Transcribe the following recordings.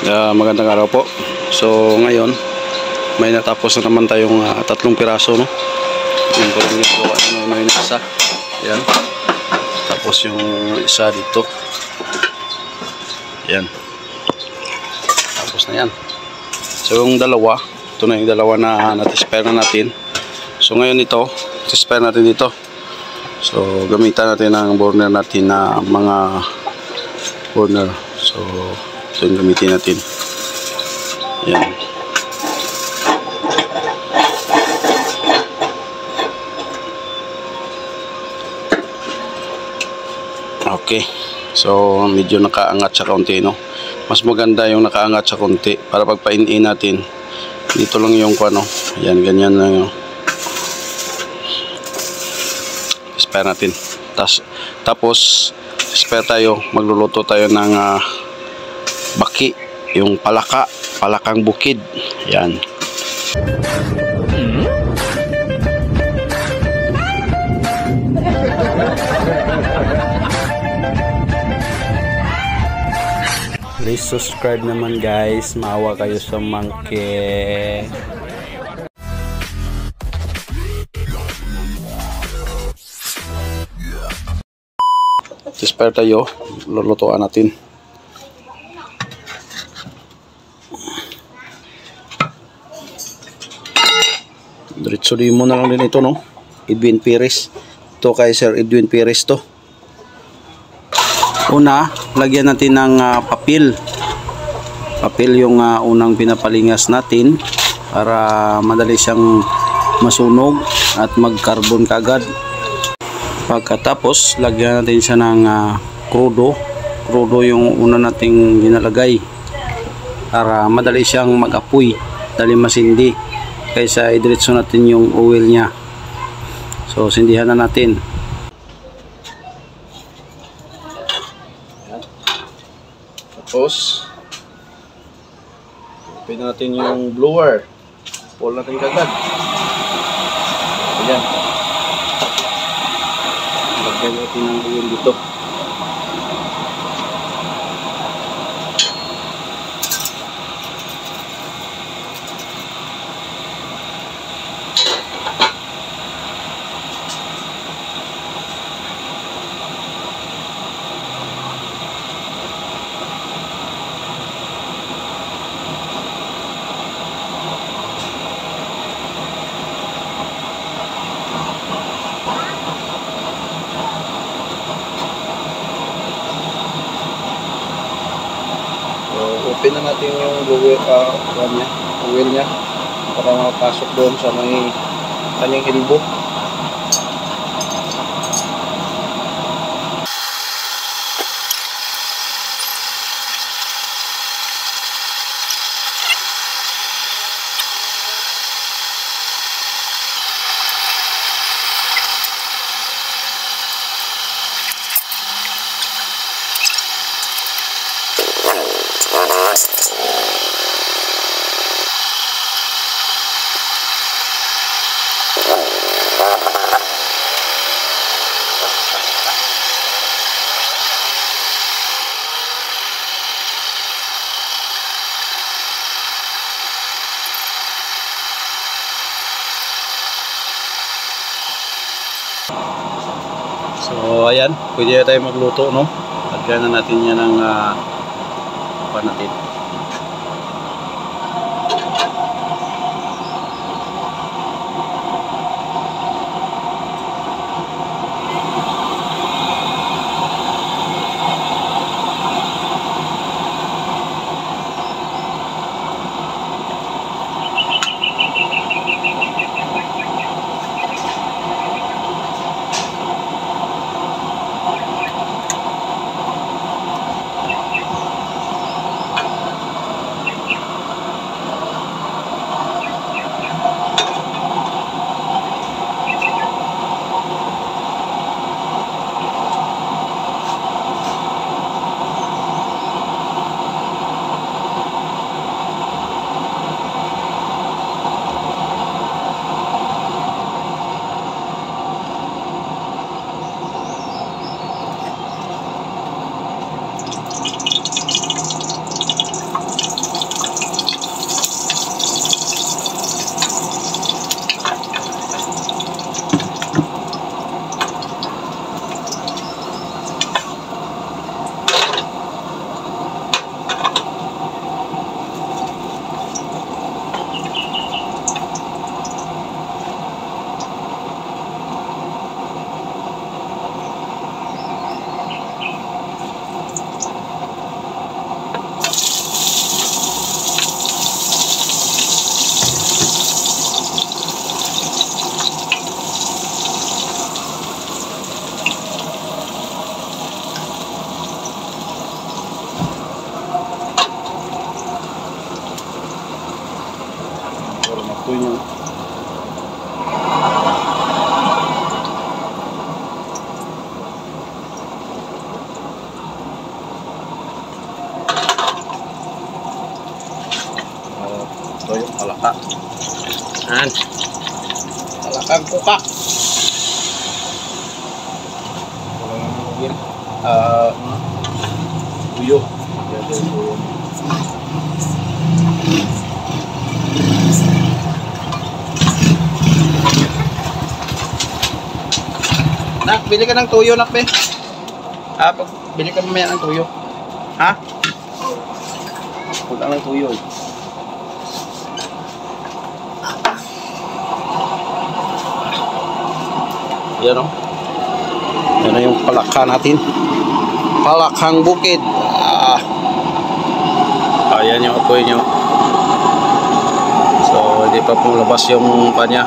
Magandang araw po. So ngayon may natapos na naman tayong 3 piraso, no? Yung ko lang yung gawa yung isa. Yan. Tapos yung isa dito. Yan. Tapos na yan. So yung dalawa, ito na yung dalawa na natispare na natin. So ngayon ito, tispare natin dito. So gamitan natin ang burner natin na mga burner. So ito yung gamitin natin. Yan. Okay. So medyo nakaangat sa konti, no? Mas maganda yung nakaangat sa konti para pagpain-in natin. Dito lang yung ano. Yan, ganyan lang yung spare natin. Tapos spare tayo, magluluto tayo ng baki, yung palakang bukid. Yan. Please subscribe naman guys, maawa kayo sa monkey. Spare tayo, lulutuan natin. Diretso din mo na lang din ito, no? Edwin Perez. Ito kay Sir Edwin Perez to. Una, lagyan natin ng papel. Papel yung unang pinapalingas natin para madali siyang masunog at mag-carbon kagad. Pagkatapos, lagyan natin siya ng krudo. Krudo yung una nating ginalagay para madali siyang mag-apoy, dali masindi. Kaysa idiretso natin yung oil niya. So sindihan na natin. Tapos open natin yung blower. Pull natin kagad. Ayan. Lagyan natin ng oil dito. Open na natin yung oil niya para makapasok doon sa may kanyang elbow. So ayan, pwede na tayo magluto, no? Lagyan na natin yan ng natin. apoy niya. Ito yung palaka. Yan. Palakang kuka. Tuyo. Yan yung tuyo. Nak, bili ka ng tuyo, nak, be. Bili ka mamaya ng tuyo. Ha? Punta ng tuyo. Yan o. Yan na yung palaka natin. Palakang bukid. Ayan yung apoy nyo. So, hindi pa lumabas yung panya.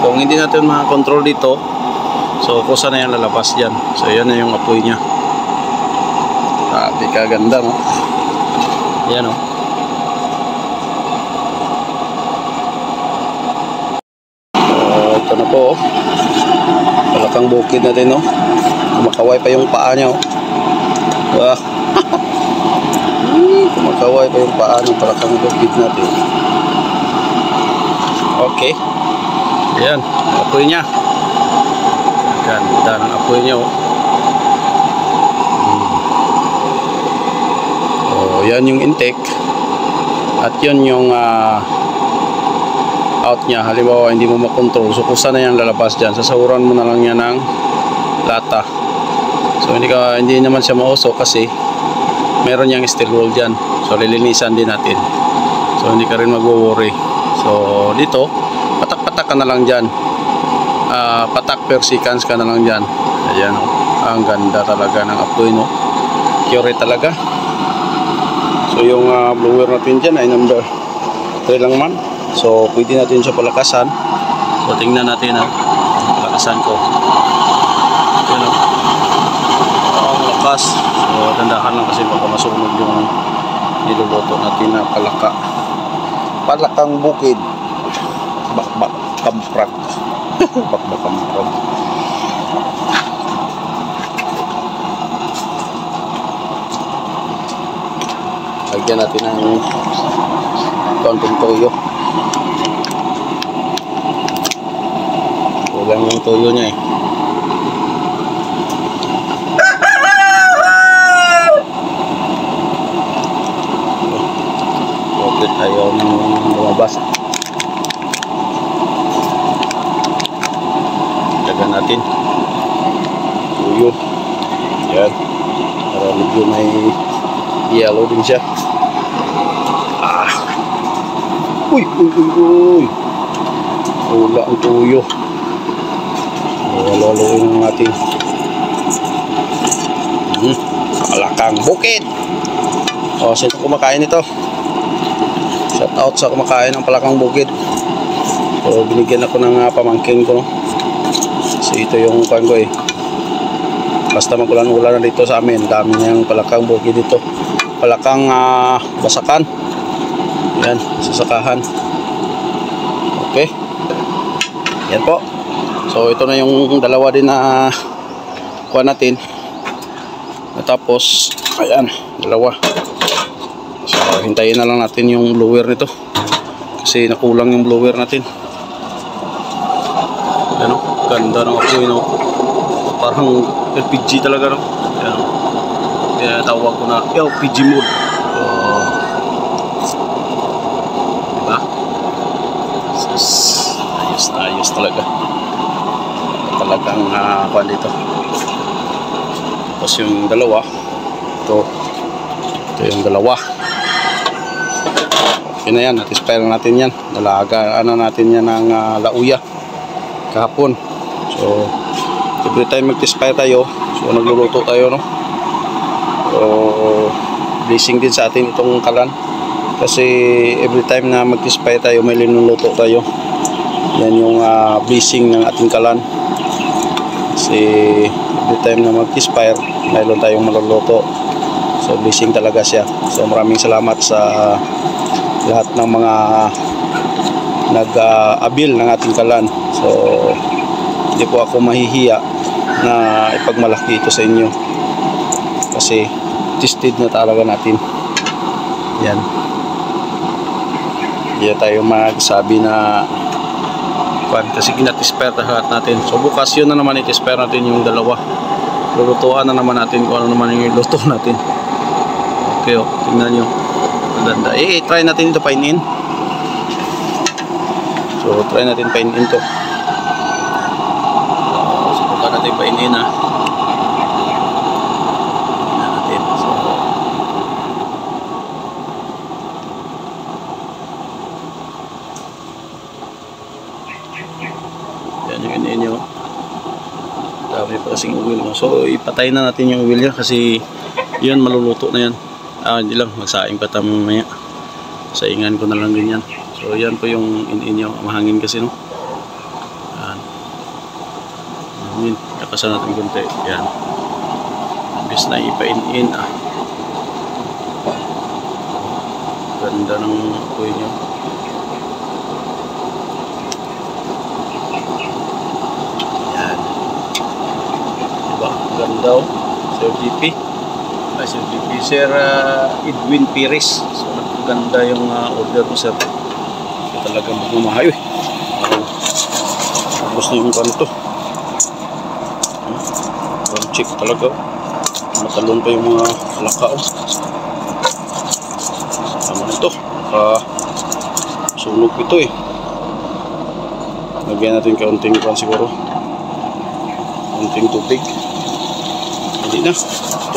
Kung hindi natin makakontrol dito, so, kusa na yan lalabas dyan. So, yan na yung apoy nya. Sabi ka, ganda, no? Yan, o. Ito na po, oh. Palakang bukid natin, no? Kumakaway pa yung paa nya, oh. Kumakaway pa yung paa ng palakang bukid natin. Okay. Yan, apoy nya. Ganda ng apoy nya, oh. Oh, yan yung intake. At yun yung out nya. Halimbawa hindi mo makontrol, so kusa na yan lalabas dyan. Sasahuran mo na lang yan ng lata. So hindi naman siya mausok kasi meron yang steel wool dyan. So lilinisan din natin. So hindi ka rin mag-worry. So dito patak-patak ka na lang dyan. Patak per seconds ka na lang dyan. Ayan, oh. Ang ganda talaga ng apoy, no? Cure talaga. So yung blower natin dyan ay number 3 lang man. So pwede natin siya palakasan. So tingnan natin, palakasan ko. Ayan, oh. Ang lakas. So dandahan lang kasi baka masunog yung niluluto natin na palaka. Palakang bukid. Bakbak kamprak. Bakbak kamprak. Lagyan natin ng konting toyo. Kulang yung toyo niya, eh. Okay, ayaw nang lumabas. Lagyan natin toyo. Yan. Para medyo may yellow din siya. Uy. Wala ang tuyo. Luluin natin. Palakang bukid. O, sino kumakain ito? Shout out sa kumakain ng palakang bukid. So, binigyan ako ng pamangking ko, no? So, ito yung kuhan ko, eh. Basta magulan-ulan na dito sa amin. Dami niyang palakang bukid dito. Palakang basakan. Yan, sasakahan. Okay. Yan po. So ito na yung dalawa din na kuha natin. Tapos ayan, dalawa. So hintayin na lang natin yung blower nito. Kasi nakulang yung blower natin. Ano, ganda ng apoy, no? Parang LPG talaga, no? Ayan. Kaya tawag ko na LPG mode. Ayos talaga. Talagang kuhan dito. Tapos yung dalawa, ito yung dalawa. Okay na yan, natin-spire natin yan. Nalaga natin yan ng lauya kahapon. So every time mag-spire tayo, so nagluluto tayo, no? So blessing din sa atin itong kalan. Kasi every time na mag-spire tayo, may linuluto tayo. Yan yung blessing ng ating kalan. Kasi every time na mag-expire, mayroon tayong maluluto. So blessing talaga siya. So maraming salamat sa lahat ng mga nag-abil ng ating kalan. So hindi po ako mahihiya na ipagmalaki ito sa inyo kasi tested na talaga natin yan. Hindi tayo magsabi na kasi ginatisper lahat natin. So bukas yun na naman itisper natin yung dalawa, lulutuan na naman natin kung ano naman yung luto natin. Okay, oh, tingnan nyo, maganda. Try natin ito painin. So try natin painin to. Subukan natin painin, ha. Yan yung iniin nyo. Dami pa kasing uwil, no? So ipatay na natin yung uwil niya kasi yun maluluto na yan. Hindi lang, magsaing pa tayo mamaya. Saingan ko na lang din yan. So yan po yung iniin nyo. Mahangin kasi, no? Yan. Mahangin. Kakasan natin kunti. Yan. Imbis na ipain-in, ganda ng uwi nyo. Ganda, Sir GP. Sir GP, Sir Edwin Pires. So ganda yung order mo, sir. So, talagang magmamahay. Tapos na yung kanto. One check talaga. Matalon pa yung mga laka. Tama nito. Sunog ito eh. Lagyan natin kaunting pan siguro. Kaunting tubig. Hindi na.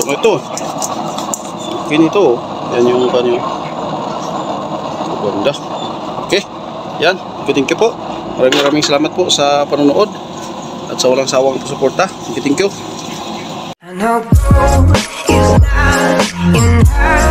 Ito. Okay nito. Yan yung kanyo. Ganda. Okay. Yan. Thank you po. Maraming salamat po sa panonood at sa walang sawang suporta. Thank you. I know is not enough.